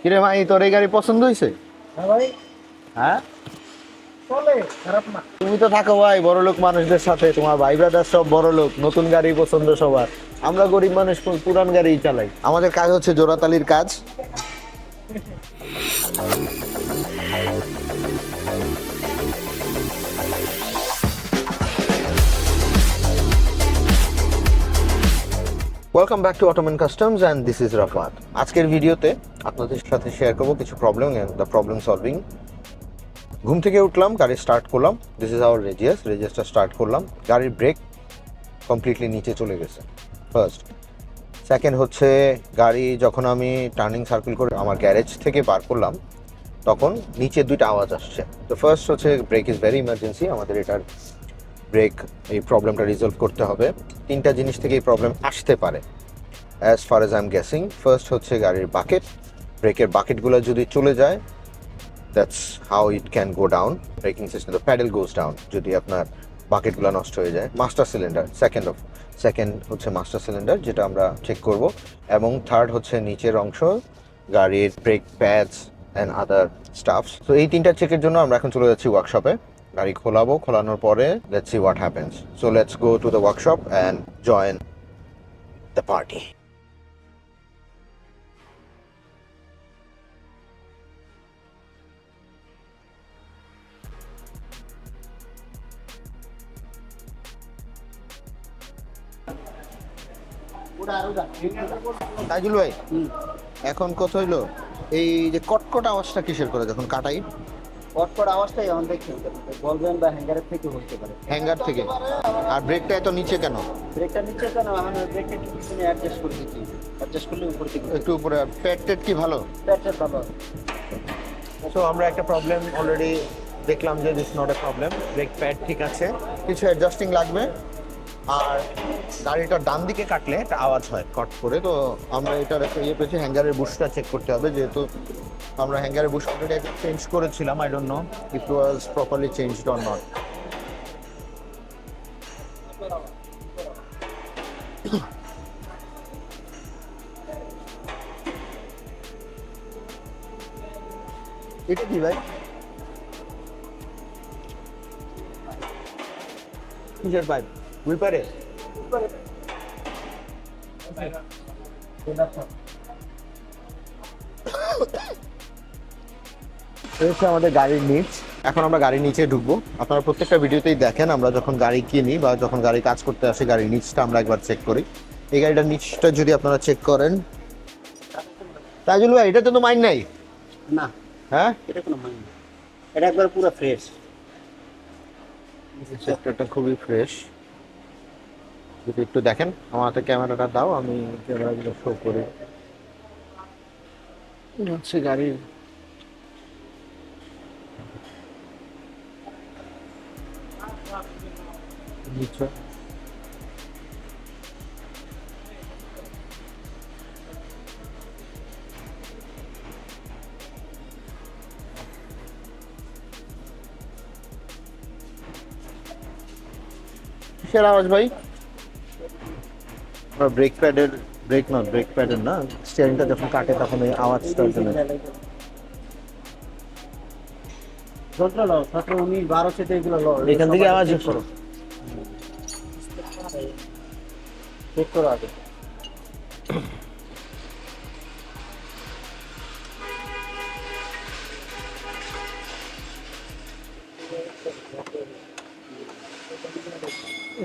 কিরে ভাই, তোর এই গাড়ি পছন্দ হয়েছে? হ্যাঁ ভাই, হ্যাঁ, চলে, খারাপ না। তুমি তো থাকো ভাই বড় লোক মানুষদের সাথে, তোমার ভাই ব্রাদার সব বড় লোক, নতুন গাড়ি পছন্দ সবার। আমরা গরিব মানুষ পুরান গাড়িই চালাই। আমাদের কাজ হচ্ছে জোড়াতালির কাজ। Welcome back to autoimmune customs and this is Rafat. আজকের ভিডিওতে আপনাদের সাথে শেয়ার করবো কিছু problem and the problem solving. ঘুম থেকে উঠলাম, গাড়ি স্টার্ট করলাম। দিস ইজ আওয়ার রেজিয়াসটা স্টার্ট করলাম, গাড়ির ব্রেক কমপ্লিটলি নিচে চলে গেছে ফার্স্ট। সেকেন্ড হচ্ছে গাড়ি যখন আমি টার্নিং সার্কেল করে আমার গ্যারেজ থেকে বার করলাম তখন নিচে দুইটা আওয়াজ আসছে। তো ফার্স্ট হচ্ছে ব্রেক ইজ ভেরি ইমার্জেন্সি, আমাদের এটার ব্রেক এই প্রবলেমটা রিজলভ করতে হবে। তিনটা জিনিস থেকে এই প্রবলেম আসতে পারে as far as I am guessing. First হচ্ছে গাড়ির বাকেট, ব্রেকের বাকেটগুলো যদি চলে যায়, that's how it can go down braking system, the pedal goes down যদি আপনার বাকেটগুলো নষ্ট হয়ে যায়। মাস্টার সিলিন্ডার সেকেন্ড হচ্ছে মাস্টার সিলিন্ডার, যেটা আমরা চেক করব। এবং থার্ড হচ্ছে নিচের অংশ, গাড়ির brake pads and other stuffs. তো এই তিনটা চেকের জন্য আমরা এখন চলে যাচ্ছি ওয়ার্কশপে। গাড়ি খোলানোর পরে let's see what happens. So let's go to the workshop and join the party. Taijul ভাই, এখন কথা হইলো এই যে কটকট আওয়াজটা কিসের করে যখন কাটাই? কটকট আওয়াজটাই এখন দেখতে বলবেন বা হ্যাঙ্গারের থেকে হতে পারে। হ্যাঙ্গার থেকে। আর ব্রেকটা এত নিচে কেন? ব্রেকটা নিচে কেন, এখন ব্রেকটা একটু পিছনে অ্যাডজাস্ট করে দিচ্ছি। অ্যাডজাস্ট করলে উপর থেকে একটু উপরে। প্যাড টেড কি ভালো? প্যাচটা ভালো। সো আমরা একটা প্রবলেম অলরেডি দেখলাম যে this not a problem, brake pad ঠিক আছে, কিছু অ্যাডজাস্টিং লাগবে। আর গাড়িটার ডান দিকে কাটলে একটা আওয়াজ হয় কট করে। তো আমরা এটার একটা পেয়েছি, হ্যাঙ্গারের বুশটা চেক করতে হবে, যেহেতু আমরা হ্যাঙ্গারের বুশ অলরেডি চেঞ্জ করেছিলাম। I don't know it was properly changed or not. এটা কি ভাই? কিসের পাইপ? উইপারে? আমাদের গাড়ির নিচ। এখন আমরা গাড়ির নিচে ঢুকবো। আপনারা প্রত্যেকটা ভিডিওতেই দেখেন আমরা যখন গাড়ি কিনি বা যখন গাড়ি কাজ করতে আসে গাড়ির নিচটা আমরা একবার চেক করি। এই গাড়িটার নিচটা যদি আপনারা চেক করেন, তাইজুল ভাই এটাতে তো মাইন নাই? না, হ্যাঁ, এটা কোনো মানে না, এটা একবার পুরো ফ্রেশ। সেক্টরটা খুবই ফ্রেশ। যদি একটু দেখেন, আমার হাতে ক্যামেরাটা দাও, আমি ক্যামেরাগুলো শো করি। হচ্ছে গাড়ির নিচে। কিসের আওয়াজ ভাই? ব্রেক প্যাডের, ব্রেক প্যাডের না, স্টিয়ারিংটা যখন কাটে তখন ওই আওয়াজটার জন্য। 17, 19, 12 সেটা এগুলো এখান থেকে আওয়াজ করো, চেক করো আগে।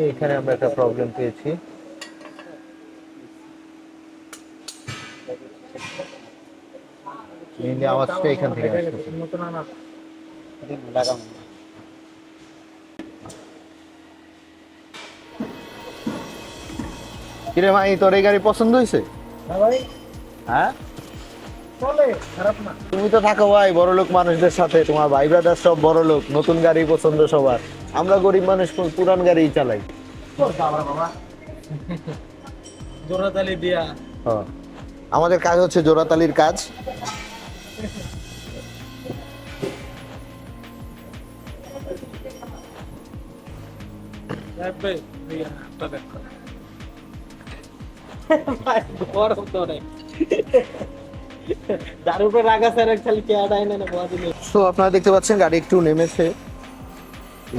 এখানে আমরা একটা প্রবলেম পেয়েছি। মেইনলি আওয়াজটা এখান থেকে আসছে। লাগানো কিরে ভাই, তোর এই গাড়ি পছন্দ হয়েছে? হ্যাঁ ভাই, হ্যাঁ, চলে, খারাপ না। তুমি তো থাকো ভাই বড় লোক মানুষদের সাথে, তোমার ভাই ব্রাদার সব বড় লোক, নতুন গাড়ি পছন্দ সবার। আমরা গরিব মানুষ পুরান গাড়িই চালাই। বাবা জোড়াতালি দিয়া হ্যাঁ, আমাদের কাজ হচ্ছে জোড়াতালির কাজ। যার উপরে রাগ আছে আর খালি কেয়ার আইনে না বয়া দিলে। সো আপনারা দেখতে পাচ্ছেন গাড়ি একটু নেমেছে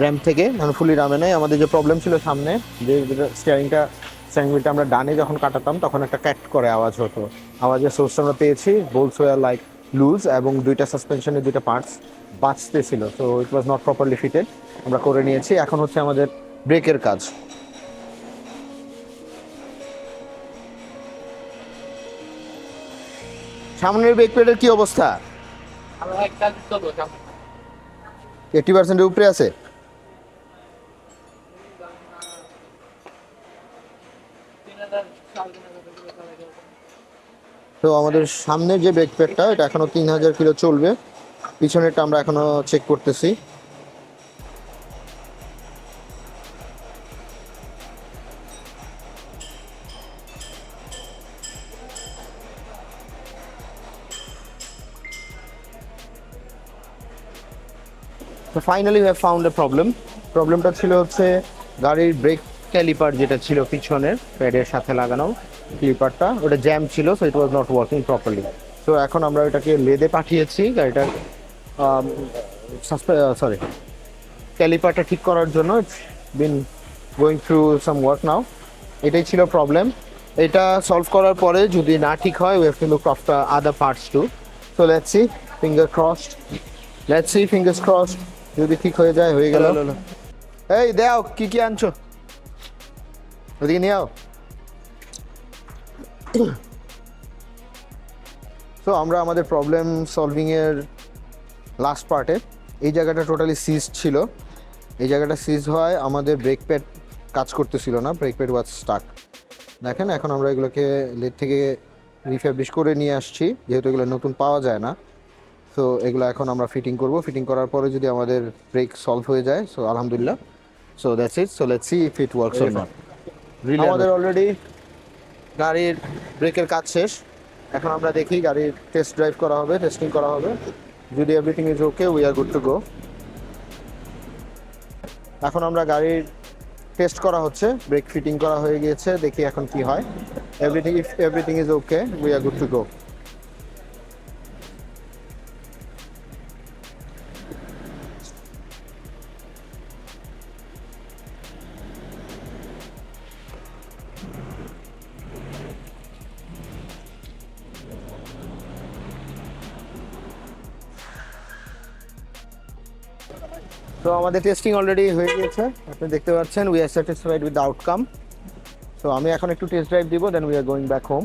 র্যাম থেকে, মানে ফুলি রামে নাই। আমাদের যে প্রবলেম ছিল সামনে, যে স্টিয়ারিং হুইলটা আমরা ডানে যখন কাটাতাম তখন একটা ক্যাট করে আওয়াজ হতো। আওয়াজের সোর্স আমরা পেয়েছি, বোলস ওয়ার লাইক লুজ, এবং দুইটা সাসপেনশনের দুইটা পার্টস বাঁচতেছিল। So it was not properly fitted. আমরা করে নিয়েছি। এখন হচ্ছে আমাদের ব্রেকের কাজ। সামনের ব্রেক প্যাডের কি অবস্থা? 80% উপরে আছে। তো আমাদের সামনের যে ব্রেক প্যাডটা, এটা এখনো 3000 কিলো চলবে। পিছনেরটা আমরা এখনো চেক করতেছি। তো finally we have found a problem. প্রবলেমটা ছিল হচ্ছে গাড়ির ব্রেক ক্যালিপার যেটা ছিল পিছনের প্যাডের সাথে লাগানো ক্লিপারটা, ওটা জ্যাম ছিল। So it was not working properly. তো এখন আমরা এটাকে লেদে পাঠিয়েছি গাড়িটার সরি ক্যালিপারটা ঠিক করার জন্য। It's been going through some work নাও। এটাই ছিল প্রবলেম। এটা সলভ করার পরে যদি না ঠিক হয়, we have to look after other parts too. So let's see, fingers crossed. যদি ঠিক হয়ে যায়, হয়ে গেল। এই দেও কি কি আনছো, ওদিকে নিয়ে আও। তো আমরা আমাদের প্রবলেম সলভিং এর লাস্ট পার্টে, এই জায়গাটা টোটালি সিজ ছিল। এই জায়গাটা সিজ হয়, আমাদের ব্রেক প্যাড কাজ করতেছিল না, ব্রেক প্যাড ওয়াজ স্টাক। দেখেন এখন আমরা এগুলোকে লেদ থেকে রিফ্যাব্রিশ করে নিয়ে আসছি, যেহেতু এগুলো নতুন পাওয়া যায় না। সো এগুলো এখন আমরা ফিটিং করব। ফিটিং করার পরে যদি আমাদের ব্রেক সলভ হয়ে যায়, সো আলহামদুলিল্লাহ। So that's it. So let's see if it works or not. আমাদের অলরেডি গাড়ির ব্রেকের কাজ শেষ। এখন আমরা দেখি গাড়ির টেস্ট ড্রাইভ করা হবে, টেস্টিং করা হবে। যদি everything is okay, we are good to গো। এখন আমরা গাড়ির টেস্ট করা হচ্ছে, ব্রেক ফিটিং করা হয়ে গিয়েছে। দেখি এখন কি হয়। Everything is okay, we are good to go. তো আমাদের টেস্টিং অলরেডি হয়ে গিয়েছে, আপনি দেখতে পাচ্ছেন। We are satisfied with the outcome. তো আমি এখন একটু টেস্ট ড্রাইভ দিব, then we are going back home.